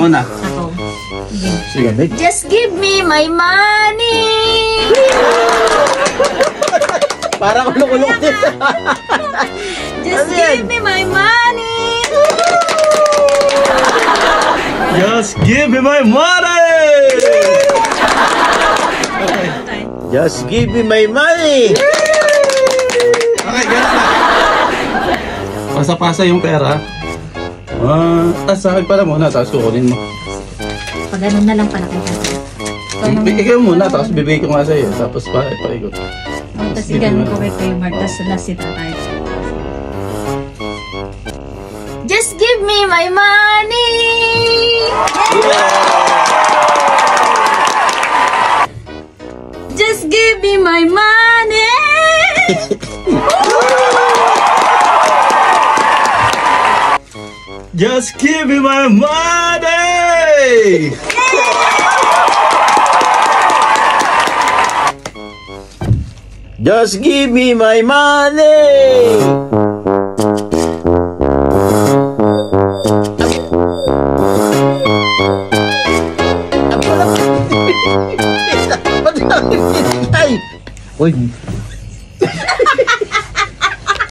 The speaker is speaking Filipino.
muna. Ako. Sige. Just give me my money. Parang kulong-kulong. Just give me my money. Just give me my money! Just give me my money. Okay, ganun na. Pasa-pasa yung pera. Sa akin pala muna, tapos kukunin mo. Pag ganun na lang pala kayo. Ikaw muna, tapos bibigay ko nga sa'yo. Tapos paikot. Tapos ganun ko kay Mark, tapos na si tatay. Just give me my money! Just give me my money! Just give me my money! Just give me my money. Uy,